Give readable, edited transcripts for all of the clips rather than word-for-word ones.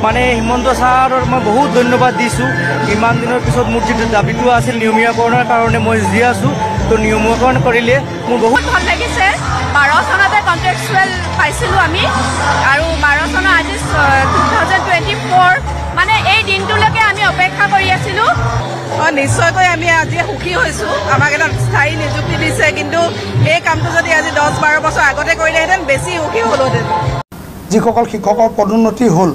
মানে হিমন্ত ছাৰক মই বহুত ধন্যবাদ দিছোঁ। ইমান দিনৰ পিছত মোৰ যিটো দাবীটো আছিল নিয়মীয়াকৰণৰ কাৰণে মই দি আছোঁ, তো নিয়মীয়াকৰণ কৰিলে মোৰ বহুত ভাল লাগিছে। 12 চনতে কণ্ট্ৰেকচুৱেল পাইছিলোঁ আমি, আৰু 12 চনৰ আজি 2024 মানে এই দিনটোলৈকে আমি অপেক্ষা কৰি আছিলোঁ। নিশ্চয়কৈ আমি আজি সুখী হৈছোঁ। আমাক এটা স্থায়ী নিযুক্তি দিছে, কিন্তু এই কামটো যদি আজি 10-12 বছৰ আগতে কৰিলেহেঁতেন বেছি সুখী হ'লোহেঁতেন। যিসকল শিক্ষকৰ পদোন্নতি হ'ল,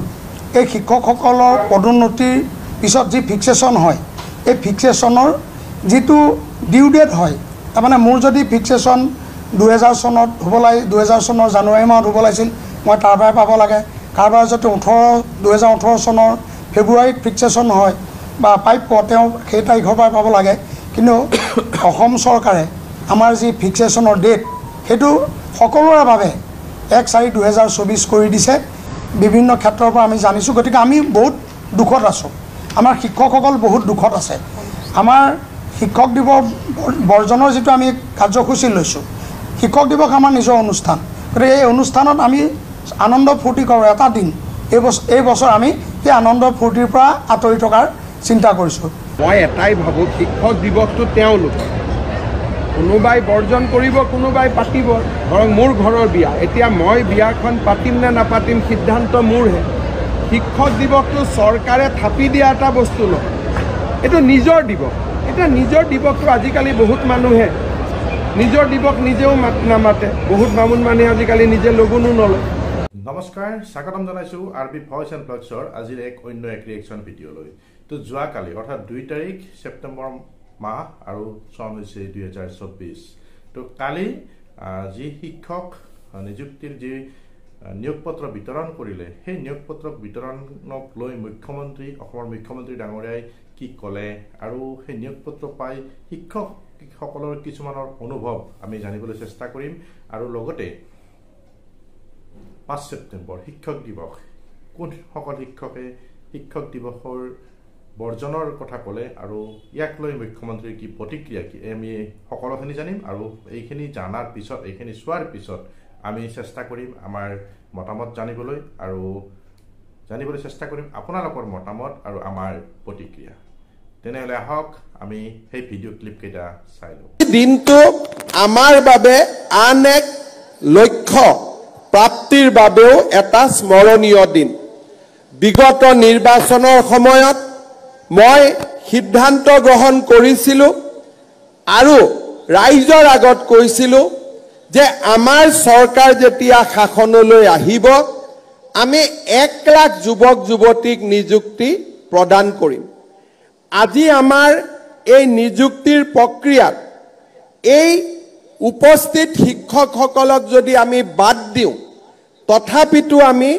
এই শিক্ষকসকলৰ পদোন্নতিৰ পিছত যি ফিক্সেশ্যন হয়, এই ফিক্সেশ্যনৰ যিটো ডিউ ডেট হয়, তাৰমানে মোৰ যদি ফিক্সেশ্যন 2000 চনত হ'ব লাগে, 2000 চনৰ জানুৱাৰী মাহত হ'ব লাগিছিল, মই তাৰ পৰাই পাব লাগে। কাৰোবাৰ যদি 2018 চনৰ ফেব্ৰুৱাৰীত ফিক্সেশ্যন হয় বা প্ৰাপ্য, তেওঁ সেই তাৰিখৰ পৰাই পাব লাগে। কিন্তু অসম চৰকাৰে আমাৰ যি ফিক্সেশ্যনৰ ডেট, সেইটো সকলোৰে বাবে 1/4/2024 কৰি দিছে। বিভিন্ন ক্ষেত্ৰৰ পৰা আমি জানিছোঁ। গতিকে আমি বহুত দুখত আছোঁ। আমাৰ শিক্ষকসকল বহুত দুখত আছে। আমাৰ শিক্ষক দিৱস বৰ্জনৰ যিটো আমি কাৰ্যসূচী লৈছোঁ, শিক্ষক দিৱস আমাৰ নিজৰ অনুষ্ঠান। গতিকে এই অনুষ্ঠানত আমি আনন্দ ফূৰ্তি কৰোঁ এটা দিন। এই বছৰ আমি সেই আনন্দ ফূৰ্তিৰ পৰা আঁতৰি থকাৰ চিন্তা কৰিছোঁ। মই এটাই ভাবোঁ, শিক্ষক দিৱসটো তেওঁলোক কোনোবাই বৰ্জন কৰিব, কোনোবাই পাতিব। ধৰক মোৰ ঘৰৰ বিয়া, এতিয়া মই বিয়াখন পাতিম নে নাপাতিম সিদ্ধান্ত মোৰহে। শিক্ষক দিৱসটো চৰকাৰে থাপি দিয়া এটা বস্তু নহয়, এইটো নিজৰ দিৱস। এতিয়া নিজৰ দিৱসটো আজিকালি বহুত মানুহে নিজৰ দিৱস নিজেও নামাতে। বহুত বামুণ মানুহে আজিকালি নিজে লগুনো নলয়। নমস্কাৰ, স্বাগতম জনাইছোঁ RB ভইচ এণ্ড ব্লগছৰ আজিৰ অন্য এক ৰিয়েকশ্যন ভিডিঅ'লৈ। তো যোৱাকালি অৰ্থাৎ 2 তাৰিখ ছেপ্টেম্বৰ মাহ আৰু চন হৈছে 2024। তো কালি যি শিক্ষক নিযুক্তিৰ যি নিয়োগ পত্ৰ বিতৰণ কৰিলে, সেই নিয়োগ পত্ৰ বিতৰণক লৈ অসমৰ মুখ্যমন্ত্ৰী ডাঙৰীয়াই কি ক'লে আৰু সেই নিয়োগ পত্ৰ পাই শিক্ষকসকলৰ কিছুমানৰ অনুভৱ আমি জানিবলৈ চেষ্টা কৰিম। আৰু লগতে 5 ছেপ্টেম্বৰ শিক্ষক দিৱস, কোনসকল শিক্ষকে শিক্ষক দিৱসৰ বৰ্জনৰ কথা ক'লে আৰু ইয়াক লৈ মুখ্যমন্ত্ৰীৰ কি প্ৰতিক্ৰিয়া, কি আমি সকলোখিনি জানিম। আৰু এইখিনি জনাৰ পিছত, এইখিনি চোৱাৰ পিছত আমি চেষ্টা কৰিম আমাৰ মতামত জানিবলৈ, আৰু জানিবলৈ চেষ্টা কৰিম আপোনালোকৰ মতামত আৰু আমাৰ প্ৰতিক্ৰিয়া। তেনেহ'লে আহক আমি সেই ভিডিঅ' ক্লিপকেইটা চাই লওঁ। দিনটো আমাৰ বাবে আন এক লক্ষ্য প্ৰাপ্তিৰ বাবেও এটা স্মৰণীয় দিন। বিগত নিৰ্বাচনৰ সময়ত মই সিদ্ধান্ত গ্ৰহণ কৰিছিলোঁ আৰু ৰাইজৰ আগত কৈছিলোঁ যে আমাৰ চৰকাৰ যেতিয়া শাসনলৈ আহিব, আমি 1 লাখ যুৱক যুৱতীক নিযুক্তি প্ৰদান কৰিম। আজি আমাৰ এই নিযুক্তিৰ প্ৰক্ৰিয়াত এই উপস্থিত শিক্ষকসকলক যদি আমি বাদ দিওঁ, তথাপিতো আমি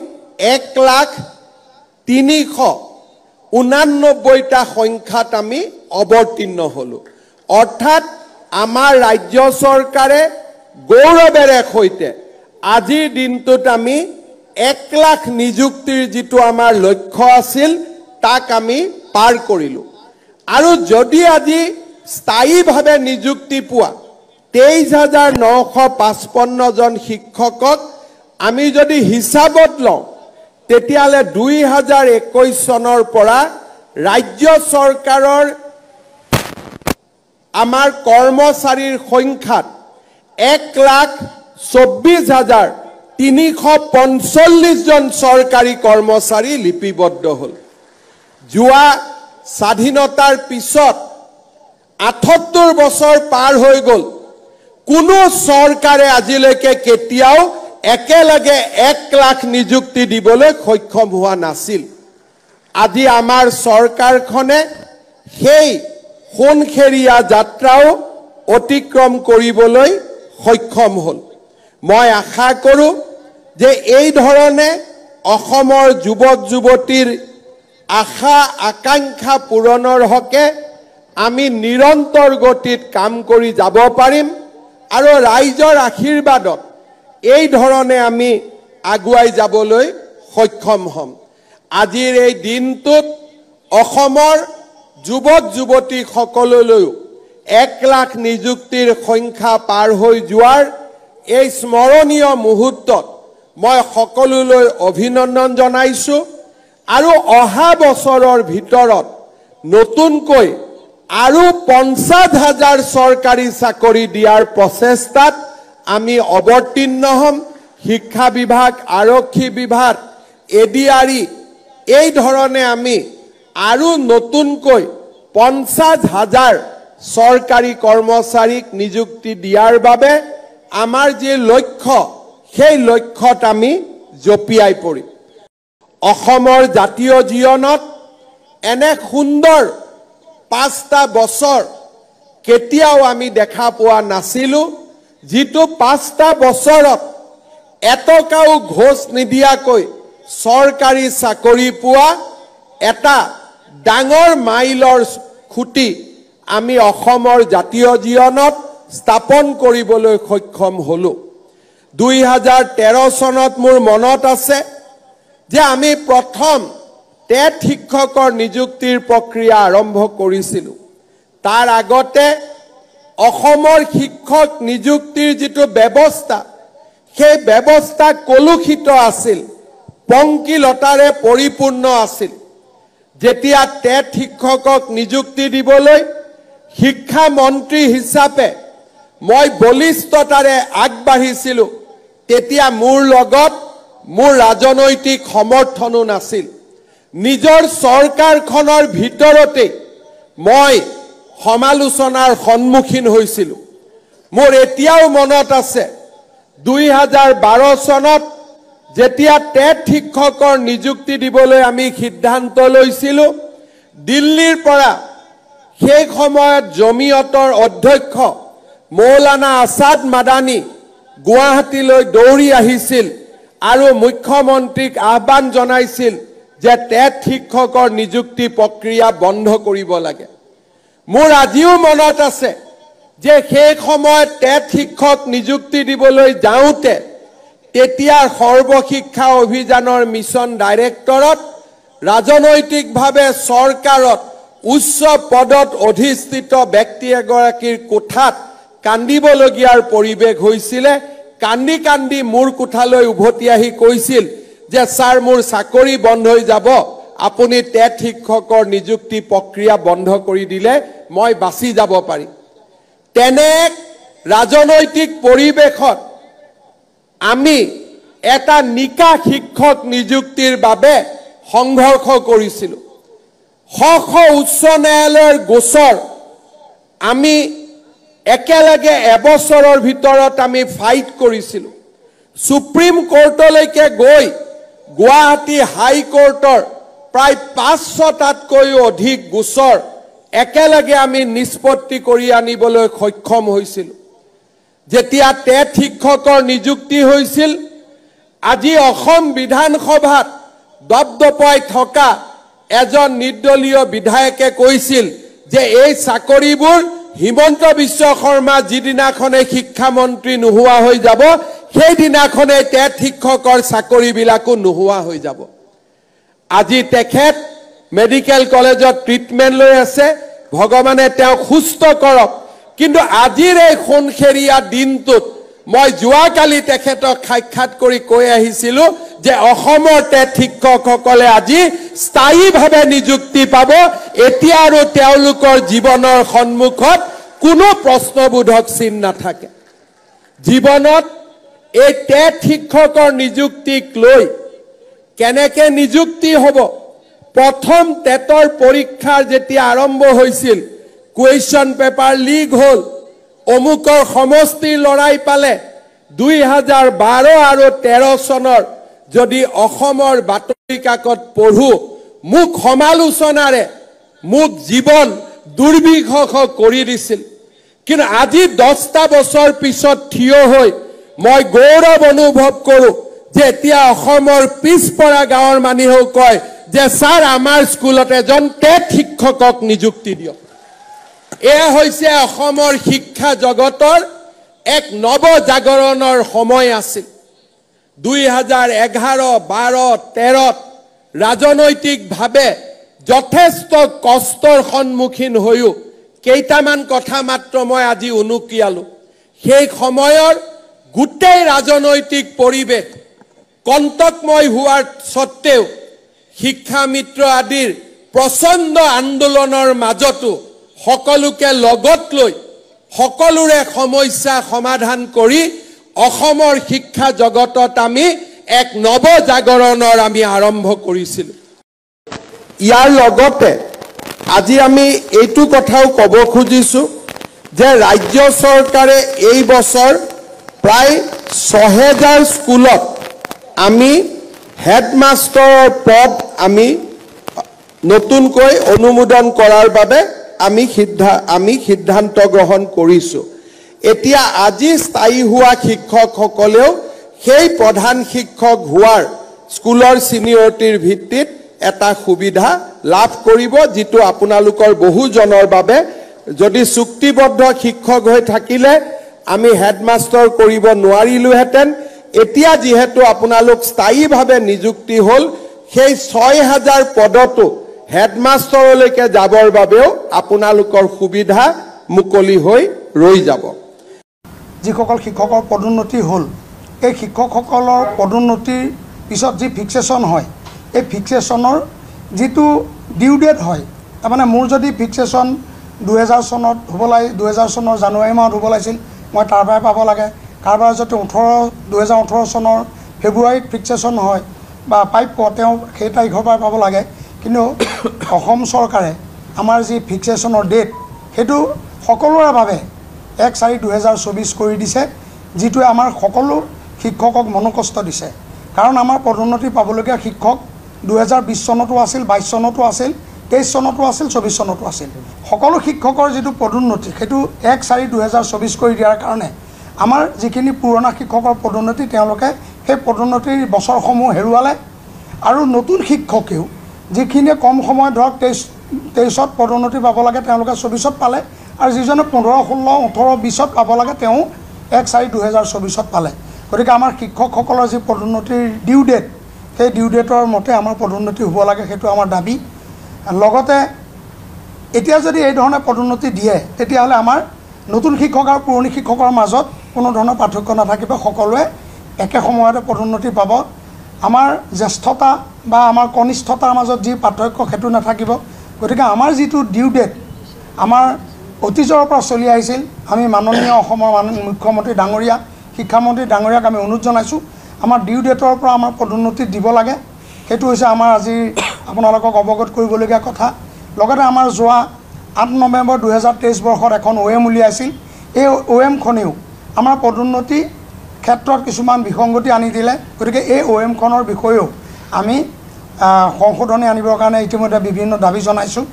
1,389টা সংখ্যাত আমি অৱতীৰ্ণ হ'লোঁ। অৰ্থাৎ আমাৰ ৰাজ্য চৰকাৰে গৌৰৱেৰে সৈতে আজিৰ দিনটোত আমি 1 লাখ নিযুক্তিৰ যিটো আমাৰ লক্ষ্য আছিল, তাক আমি পাৰ কৰিলোঁ। আৰু যদি আজি স্থায়ীভাৱে নিযুক্তি পোৱা 23,955জন শিক্ষকক আমি যদি হিচাপত লওঁ, তেতিয়াহ'লে 2021 চনৰ পৰা ৰাজ্য চৰকাৰৰ আমাৰ কৰ্মচাৰীৰ সংখ্যাত 1,24,345জন চৰকাৰী কৰ্মচাৰী লিপিবদ্ধ হ'ল। যোৱা স্বাধীনতাৰ পিছত 78 বছৰ পাৰ হৈ গ'ল, কোনো চৰকাৰে আজিলৈকে কেতিয়াও একেলগে 1 লাখ নিযুক্তি দিবলৈ সক্ষম হোৱা নাছিল। আজি আমাৰ চৰকাৰখনে সেই সোণখেৰীয়া যাত্ৰাও অতিক্ৰম কৰিবলৈ সক্ষম হ'ল। মই আশা কৰোঁ যে এই ধৰণে অসমৰ যুৱক যুৱতীৰ আশা আকাংক্ষা পূৰণৰ হকে আমি নিৰন্তৰ গতিত কাম কৰি যাব পাৰিম, আৰু ৰাইজৰ আশীৰ্বাদত এই ধৰণে আমি আগুৱাই যাবলৈ সক্ষম হ'ম। আজিৰ এই দিনটোত অসমৰ যুৱক যুৱতীসকললৈও 1 লাখ নিযুক্তিৰ সংখ্যা পাৰ হৈ যোৱাৰ এই স্মৰণীয় মুহূৰ্তত মই সকলোলৈ অভিনন্দন জনাইছোঁ। আৰু অহা বছৰৰ ভিতৰত নতুনকৈ আৰু 50,000 চৰকাৰী চাকৰি দিয়াৰ প্ৰচেষ্টাত আমি অৱতীৰ্ণ হ'ম। শিক্ষা বিভাগ, আৰক্ষী বিভাগ, এডিআৰই এই ধৰণে আমি আৰু নতুনকৈ 50,000 চৰকাৰী কৰ্মচাৰীক নিযুক্তি দিয়াৰ বাবে আমাৰ যি লক্ষ্য সেই লক্ষ্যত আমি জঁপিয়াই পৰিম। অসমৰ জাতীয় জীৱনত এনে সুন্দৰ 5টা বছৰ কেতিয়াও আমি দেখা পোৱা নাছিলোঁ, যিটো 5টা বছৰত এটকাও ঘোষ নিদিয়াকৈ চৰকাৰী চাকৰি পোৱা এটা ডাঙৰ মাইলৰ খুঁটি আমি অসমৰ জাতীয় জীৱনত স্থাপন কৰিবলৈ সক্ষম হ'লো। 2013 চনত মোৰ মনত আছে যে আমি প্ৰথম টেট শিক্ষকৰ নিযুক্তিৰ প্ৰক্ৰিয়া আৰম্ভ কৰিছিলোঁ। তাৰ আগতে অসমৰ শিক্ষক নিযুক্তিৰ যিটো ব্যৱস্থা সেই ব্যৱস্থা কলুষিত আছিল, পংকিলতাৰে পৰিপূৰ্ণ আছিল। যেতিয়া টেট শিক্ষকক নিযুক্তি দিবলৈ শিক্ষা মন্ত্ৰী হিচাপে মই বলিষ্ঠতাৰে আগবাঢ়িছিলোঁ, তেতিয়া মোৰ লগত মোৰ ৰাজনৈতিক সমৰ্থনো নাছিল। নিজৰ চৰকাৰখনৰ ভিতৰতে মই সমালোচনাৰ সন্মুখীন হৈছিলোঁ। মোৰ এতিয়াও মনত আছে 2012 চনত যেতিয়া টেট শিক্ষকৰ নিযুক্তি দিবলৈ আমি সিদ্ধান্ত লৈছিলোঁ, দিল্লীৰ পৰা সেই সময়ত জমিয়তৰ অধ্যক্ষ মৌলানা আছাদ মাদানী গুৱাহাটীলৈ দৌৰি আহিছিল আৰু মুখ্যমন্ত্ৰীক আহ্বান জনাইছিল যে টেট শিক্ষকৰ নিযুক্তি প্ৰক্ৰিয়া বন্ধ কৰিব লাগে। মোৰ আজিও মনত আছে যে সেই সময়ত টেট শিক্ষক নিযুক্তি দিবলৈ যাওঁতে তেতিয়া সৰ্বশিক্ষা অভিযানৰ মিছন ডাইৰেক্টৰত ৰাজনৈতিকভাৱে চৰকাৰত উচ্চ পদত অধিষ্ঠিত ব্যক্তি এগৰাকীৰ কোঠাত কান্দিবলগীয়াৰ পৰিৱেশ হৈছিলে। কান্দি কান্দি মোৰ কোঠালৈ উভতি আহি কৈছিল যে ছাৰ, মোৰ চাকৰি বন্ধ হৈ যাব, আপুনি টেট শিক্ষকৰ নিযুক্তি প্ৰক্ৰিয়া বন্ধ কৰি দিলে মই বাচি যাব পাৰিম। তেনে ৰাজনৈতিক পৰিৱেশত আমি এটা নিকা শিক্ষক নিযুক্তিৰ বাবে সংঘৰ্ষ কৰিছিলোঁ। শ উচ্চ ন্যায়ালয়ৰ গোচৰ আমি একেলগে এবছৰৰ ভিতৰত আমি ফাইট কৰিছিলোঁ। সুপ্ৰিম কোৰ্টলৈকে গৈ গুৱাহাটী হাইকোৰ্টৰ প্ৰায় 500টাতকৈও অধিক গোচৰ একেলগে আমি নিষ্পত্তি কৰি আনিবলৈ সক্ষম হৈছিলোঁ। যেতিয়া টেট শিক্ষকৰ নিযুক্তি হৈছিল, আজি অসম বিধানসভাত দপদপাই থকা এজন নিৰ্দলীয় বিধায়কে কৈছিল যে এই চাকৰিবোৰ হিমন্ত বিশ্ব শৰ্মা যিদিনাখনে শিক্ষামন্ত্ৰী নোহোৱা হৈ যাব, সেইদিনাখনে টেট শিক্ষকৰ চাকৰিবিলাকো নোহোৱা হৈ যাব। আজি তেখেত মেডিকেল কলেজত ট্ৰিটমেণ্ট লৈ আছে, ভগৱানে তেওঁক সুস্থ কৰক। কিন্তু আজিৰ এই সোণখেৰীয়া দিনটোত মই যোৱাকালি তেখেতক সাক্ষাৎ কৰি কৈ আহিছিলোঁ যে অসমৰ টেট শিক্ষকসকলে আজি স্থায়ীভাৱে নিযুক্তি পাব। এতিয়া আৰু তেওঁলোকৰ জীৱনৰ সন্মুখত কোনো প্ৰশ্নবোধক চিন নাথাকে। জীৱনত এই টেট শিক্ষকৰ নিযুক্তিক লৈ কেনেকে নিযুক্তি হ'ব? প্ৰথম টেটৰ পৰীক্ষাৰ যেতিয়া আৰম্ভ হৈছিল, কুৱেশ্যন পেপাৰ লিক হ'ল, অমুকৰ সমষ্টিৰ লৰাই পালে। 2012 আৰু 13 চনৰ যদি অসমৰ বাতৰি কাকত পঢ়ো, মোক সমালোচনাৰে মোক জীৱন দুৰ্বিষহ কৰি দিছিল। কিন্তু আজি 10টা বছৰ পিছত থিয় হৈ মই গৌৰৱ অনুভৱ কৰোঁ যে এতিয়া অসমৰ পিছপৰা গাঁৱৰ মানুহেও কয় যে ছাৰ, আমাৰ স্কুলত এজন টেট শিক্ষকক নিযুক্তি দিয়ক। এয়া হৈছে অসমৰ শিক্ষা জগতৰ এক নৱজাগৰণৰ সময় আছিল। 2011, 12, 13ত ৰাজনৈতিকভাৱে যথেষ্ট কষ্টৰ সন্মুখীন হৈও কেইটামান কথা মাত্ৰ মই আজি উনুকিয়ালো। সেই সময়ৰ গোটেই ৰাজনৈতিক পৰিৱেশ কণ্টকময় হোৱাৰ স্বত্তেও শিক্ষা মিত্ৰ আদিৰ প্ৰচণ্ড আন্দোলনৰ মাজতো সকলোকে লগত লৈ সকলোৰে সমস্যা সমাধান কৰি অসমৰ শিক্ষা জগতত আমি এক নৱজাগৰণৰ আমি আৰম্ভ কৰিছিলোঁ। ইয়াৰ লগতে আজি আমি এইটো কথাও ক'ব খুজিছোঁ যে ৰাজ্য চৰকাৰে এই বছৰ প্ৰায় ৬,০০০ স্কুলত আমি হেডমাষ্টাৰৰ পদ আমি নতুনকৈ অনুমোদন কৰাৰ বাবে আমি সিদ্ধান্ত গ্ৰহণ কৰিছোঁ। এতিয়া আজি স্থায়ী হোৱা শিক্ষকসকলেও সেই প্ৰধান শিক্ষক হোৱাৰ স্কুলৰ ছিনিয়ৰিটিৰ ভিত্তিত এটা সুবিধা লাভ কৰিব, যিটো আপোনালোকৰ বহুজনৰ বাবে যদি চুক্তিবদ্ধ শিক্ষক হৈ থাকিলে আমি হেডমাষ্টাৰ কৰিব নোৱাৰিলোহেঁতেন। এতিয়া যিহেতু আপোনালোক স্থায়ীভাৱে নিযুক্তি হ'ল, সেই ৬,০০০ পদতো হেডমাষ্টাৰলৈকে যাবৰ বাবেও আপোনালোকৰ সুবিধা মুকলি হৈ ৰৈ যাব। যিসকল শিক্ষকৰ পদোন্নতি হ'ল, এই শিক্ষকসকলৰ পদোন্নতিৰ পিছত যি ফিক্সেশ্যন হয়, এই ফিক্সেশ্যনৰ যিটো ডিউ ডেট হয়, তাৰমানে মোৰ যদি ফিক্সেশ্যন ২০০০ চনত হ'ব লাগে, ২০০০ চনৰ জানুৱাৰী মাহত হ'ব লাগিছিল, মই তাৰ পৰাই পাব লাগে। কাৰোবাৰ যদি ২০১৮ চনৰ ফেব্ৰুৱাৰীত ফিক্সেশ্যন হয় বা প্ৰাপ্য, তেওঁ সেই তাৰিখৰ পৰাই পাব লাগে। কিন্তু অসম চৰকাৰে আমাৰ যি ফিক্সেশ্যনৰ ডেট, সেইটো সকলোৰে বাবে ১/৪/২০২৪ কৰি দিছে, যিটোৱে আমাৰ সকলো শিক্ষকক মনোকষ্ট দিছে। কাৰণ আমাৰ পদোন্নতি পাবলগীয়া শিক্ষক ২০২০ চনতো আছিল, ২২ চনতো আছিল, ২৩ চনতো আছিল, ২৪ চনতো আছিল। সকলো শিক্ষকৰ যিটো পদোন্নতি সেইটো ১/৪/২০২৪ কৰি দিয়াৰ কাৰণে আমাৰ যিখিনি পুৰণা শিক্ষকৰ পদোন্নতি, তেওঁলোকে সেই পদোন্নতিৰ বছৰসমূহ হেৰুৱালে। আৰু নতুন শিক্ষকেও যিখিনিয়ে কম সময়ত ধৰক ২৩ত পদোন্নতি পাব লাগে, তেওঁলোকে ২৪ত পালে। আৰু যিজনে ১৫, ১৬, ১৮, ২০ত পাব লাগে, তেওঁ ১/৪/২০২৪ত পালে। গতিকে আমাৰ শিক্ষকসকলৰ যি পদোন্নতিৰ ডিউ ডেট, সেই ডিউ ডেটৰ মতে আমাৰ পদোন্নতি হ'ব লাগে, সেইটো আমাৰ দাবী। লগতে এতিয়া যদি এই ধৰণে পদোন্নতি দিয়ে, তেতিয়াহ'লে আমাৰ নতুন শিক্ষক আৰু পুৰণি শিক্ষকৰ মাজত কোনো ধৰণৰ পাৰ্থক্য নাথাকিব, সকলোৱে একে সময়তে পদোন্নতি পাব। আমাৰ জ্যেষ্ঠতা বা আমাৰ কনিষ্ঠতাৰ মাজত যি পাৰ্থক্য, সেইটো নাথাকিব। গতিকে আমাৰ যিটো ডিউ ডেট আমাৰ অতীজৰ পৰা চলি আহিছিল, আমি মাননীয় অসমৰ মুখ্যমন্ত্ৰী ডাঙৰীয়া, শিক্ষামন্ত্ৰী ডাঙৰীয়াক আমি অনুৰোধ জনাইছোঁ, আমাৰ ডিউ ডেটৰ পৰা আমাৰ পদোন্নতি দিব লাগে। সেইটো হৈছে আমাৰ আজি আপোনালোকক অৱগত কৰিবলগীয়া কথা। লগতে আমাৰ যোৱা ৮ নৱেম্বৰ ২০২৩ বৰ্ষত এখন OM উলিয়াইছিল। এই OMখনেও আমাৰ পদোন্নতি ক্ষেত্ৰত কিছুমান বিসংগতি আনি দিলে। গতিকে এই OMখনৰ বিষয়েও আমি সংশোধনী আনিবৰ কাৰণে ইতিমধ্যে বিভিন্ন দাবী জনাইছোঁ।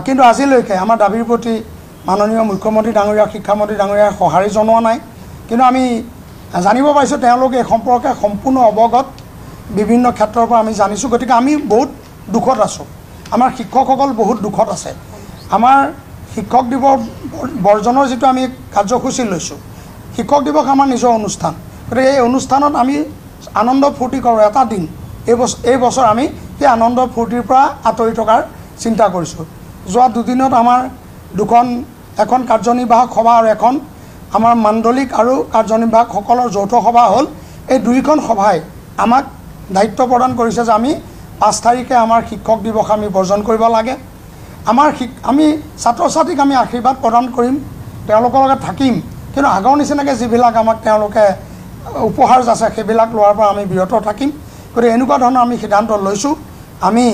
কিন্তু আজিলৈকে আমাৰ দাবীৰ প্ৰতি মাননীয় মুখ্যমন্ত্ৰী ডাঙৰীয়া, শিক্ষামন্ত্ৰী ডাঙৰীয়াই সঁহাৰি জনোৱা নাই। কিন্তু আমি জানিব পাৰিছোঁ তেওঁলোক এই সম্পৰ্কে সম্পূৰ্ণ অৱগত, বিভিন্ন ক্ষেত্ৰৰ পৰা আমি জানিছোঁ। গতিকে আমি বহুত দুখত আছোঁ, আমাৰ শিক্ষকসকল বহুত দুখত আছে। আমাৰ শিক্ষক দিৱস বৰ্জনৰ যিটো আমি কাৰ্যসূচী লৈছোঁ, শিক্ষক দিৱস আমাৰ নিজৰ অনুষ্ঠান। গতিকে এই অনুষ্ঠানত আমি আনন্দ ফূৰ্তি কৰোঁ এটা দিন, এই বছৰ আমি সেই আনন্দ ফূৰ্তিৰ পৰা আঁতৰি থকাৰ চিন্তা কৰিছোঁ। যোৱা দুদিনত আমাৰ এখন কাৰ্যনিৰ্বাহক সভা আৰু এখন আমাৰ মাণ্ডলিক আৰু কাৰ্যনিৰ্বাহকসকলৰ যৌথ সভা হ'ল। এই দুইখন সভাই আমাক দায়িত্ব প্ৰদান কৰিছে যে আমি ৫ তাৰিখে আমাৰ শিক্ষক দিৱস আমি বৰ্জন কৰিব লাগে। আমি ছাত্ৰ ছাত্ৰীক আমি আশীৰ্বাদ প্ৰদান কৰিম, তেওঁলোকৰ লগত থাকিম, কিন্তু আগৰ নিচিনাকৈ যিবিলাক আমাক তেওঁলোকে উপহাৰ যাচে, সেইবিলাক লোৱাৰ পৰা আমি বিৰত থাকিম। গতিকে এনেকুৱা ধৰণৰ আমি সিদ্ধান্ত লৈছোঁ। আমি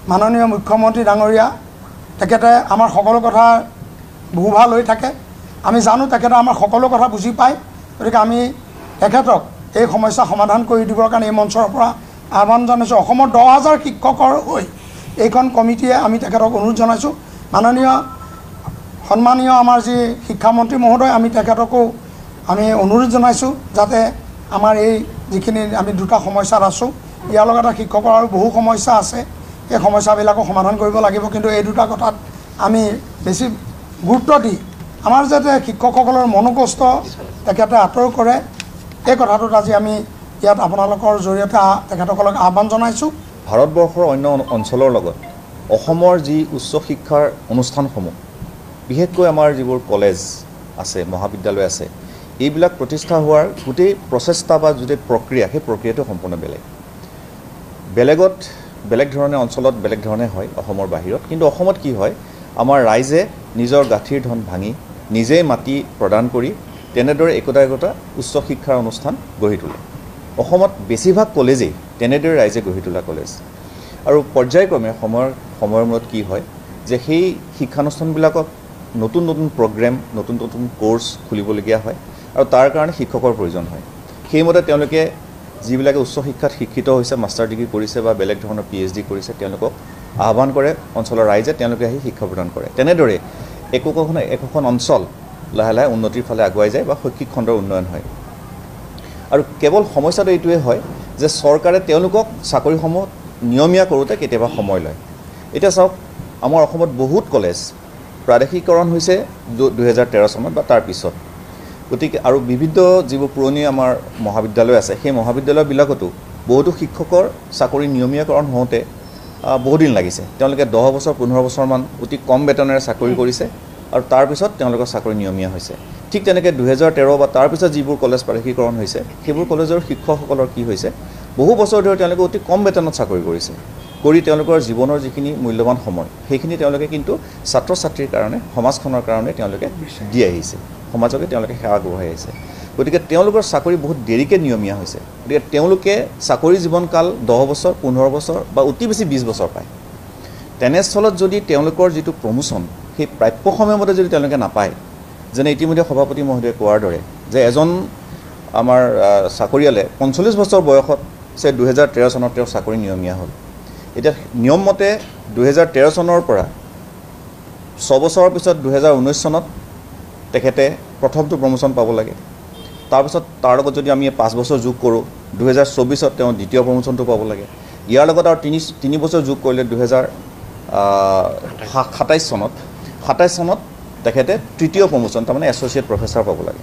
মাননীয় মুখ্যমন্ত্ৰী ডাঙৰীয়া, তেখেতে আমাৰ সকলো কথা বুভা লৈ থাকে, আমি জানো তেখেতে আমাৰ সকলো কথা বুজি পায়। গতিকে আমি তেখেতক এই সমস্যা সমাধান কৰি দিবৰ কাৰণে এই মঞ্চৰ পৰা আহ্বান জনাইছোঁ। অসমৰ ১০,০০০ শিক্ষকৰ হৈ এইখন কমিটিয়ে আমি তেখেতক অনুৰোধ জনাইছোঁ। সন্মানীয় আমাৰ যি শিক্ষামন্ত্ৰী মহোদয়, আমি তেখেতকো আমি অনুৰোধ জনাইছোঁ যাতে আমাৰ এই যিখিনি আমি দুটা সমস্যাত আছোঁ, ইয়াৰ লগতে শিক্ষকৰ আৰু বহু সমস্যা আছে, এই সমস্যাবিলাকো সমাধান কৰিব লাগিব। কিন্তু এই দুটা কথাত আমি বেছি গুৰুত্ব দি আমাৰ যাতে শিক্ষকসকলৰ মনোকষ্ট তেখেতে আঁতৰ কৰে, এই কথাটোত আজি আমি ইয়াত আপোনালোকৰ জৰিয়তে তেখেতসকলক আহ্বান জনাইছোঁ। ভাৰতবৰ্ষৰ অন্য অঞ্চলৰ লগত অসমৰ যি উচ্চ শিক্ষাৰ অনুষ্ঠানসমূহ, বিশেষকৈ আমাৰ যিবোৰ কলেজ আছে, মহাবিদ্যালয় আছে, এইবিলাক প্ৰতিষ্ঠা হোৱাৰ গোটেই প্ৰচেষ্টা বা গোটেই প্ৰক্ৰিয়া, সেই প্ৰক্ৰিয়াটো সম্পূৰ্ণ বেলেগত বেলেগ ধৰণে অঞ্চলত বেলেগ ধৰণে হয় অসমৰ বাহিৰত, কিন্তু অসমত কি হয় আমাৰ ৰাইজে নিজৰ গাঁঠিৰ ধন ভাঙি নিজেই মাটি প্ৰদান কৰি তেনেদৰে একোটা উচ্চ শিক্ষাৰ অনুষ্ঠান গঢ়ি তোলে। অসমত বেছিভাগ কলেজেই তেনেদৰে ৰাইজে গঢ়ি তোলা কলেজ। আৰু পৰ্যায়ক্ৰমে সময়ৰ মূৰত কি হয় যে সেই শিক্ষানুষ্ঠানবিলাকত নতুন প্ৰগ্ৰেম নতুন কোৰ্চ খুলিবলগীয়া হয় আৰু তাৰ কাৰণে শিক্ষকৰ প্ৰয়োজন হয়। সেইমতে তেওঁলোকে যিবিলাকে উচ্চ শিক্ষাত শিক্ষিত হৈছে, মাষ্টাৰ ডিগ্ৰী কৰিছে বা বেলেগ ধৰণৰ PhD কৰিছে, তেওঁলোকক আহ্বান কৰে অঞ্চলৰ ৰাইজে, তেওঁলোকে আহি শিক্ষা প্ৰদান কৰে। তেনেদৰে একোখন অঞ্চল লাহে লাহে উন্নতিৰ ফালে আগুৱাই যায় বা শৈক্ষিক খণ্ডৰ উন্নয়ন হয়। আৰু কেৱল সমস্যাটো এইটোৱে হয় যে চৰকাৰে তেওঁলোকক চাকৰিসমূহ নিয়মীয়া কৰোঁতে কেতিয়াবা সময় লয়। এতিয়া চাওক, আমাৰ অসমত বহুত কলেজ প্ৰাদেশিকৰণ হৈছে 2013 চনত বা তাৰ পিছত। গতিকে আৰু বিভিন্ন যিবোৰ পুৰণি আমাৰ মহাবিদ্যালয় আছে, সেই মহাবিদ্যালয়বিলাকতো বহুতো শিক্ষকৰ চাকৰি নিয়মীয়াকৰণ হওঁতে বহুদিন লাগিছে। তেওঁলোকে 10 বছৰ 15 বছৰমান অতি কম বেতনেৰে চাকৰি কৰিছে আৰু তাৰপিছত তেওঁলোকৰ চাকৰি নিয়মীয়া হৈছে। ঠিক তেনেকৈ 2013 বা তাৰপিছত যিবোৰ কলেজ প্ৰাদেশিকৰণ হৈছে, সেইবোৰ কলেজৰ শিক্ষকসকলৰ কি হৈছে, বহু বছৰ ধৰি তেওঁলোকে অতি কম বেতনত চাকৰি কৰিছে, কৰি তেওঁলোকৰ জীৱনৰ যিখিনি মূল্যৱান সময় সেইখিনি তেওঁলোকে কিন্তু ছাত্ৰ ছাত্ৰীৰ কাৰণে, সমাজখনৰ কাৰণে তেওঁলোকে দি আহিছে, সমাজকে তেওঁলোকে সেৱা আগবঢ়াই আহিছে। গতিকে তেওঁলোকৰ চাকৰি বহুত দেৰিকৈ নিয়মীয়া হৈছে। গতিকে তেওঁলোকে চাকৰি জীৱনকাল 10 বছৰ 15 বছৰ বা অতি বেছি 20 বছৰ পায়। তেনেস্থলত যদি তেওঁলোকৰ যিটো প্ৰমোশ্যন সেই প্ৰাপ্য সময়মতে যদি তেওঁলোকে নাপায়, যেনে ইতিমধ্যে সভাপতি মহোদয়ে কোৱাৰ দৰে যে এজন আমাৰ চাকৰিয়ালে 45 বছৰ বয়সত 2013 চনত তেওঁৰ চাকৰি নিয়মীয়া হ'ল। এতিয়া নিয়মমতে 2013 চনৰ পৰা 6 বছৰৰ পিছত 2019 চনত তেখেতে প্ৰথমটো প্ৰমোশ্যন পাব লাগে। তাৰপিছত তাৰ লগত যদি আমি 5 বছৰ যোগ কৰোঁ, 2024ত তেওঁ দ্বিতীয় প্ৰমোশ্যনটো পাব লাগে। ইয়াৰ লগত আৰু 3 বছৰ যোগ কৰিলে 2027 চনত তেখেতে তৃতীয় প্ৰমোশ্যন, তাৰমানে এছ'চিয়েট প্ৰফেচাৰ পাব লাগে।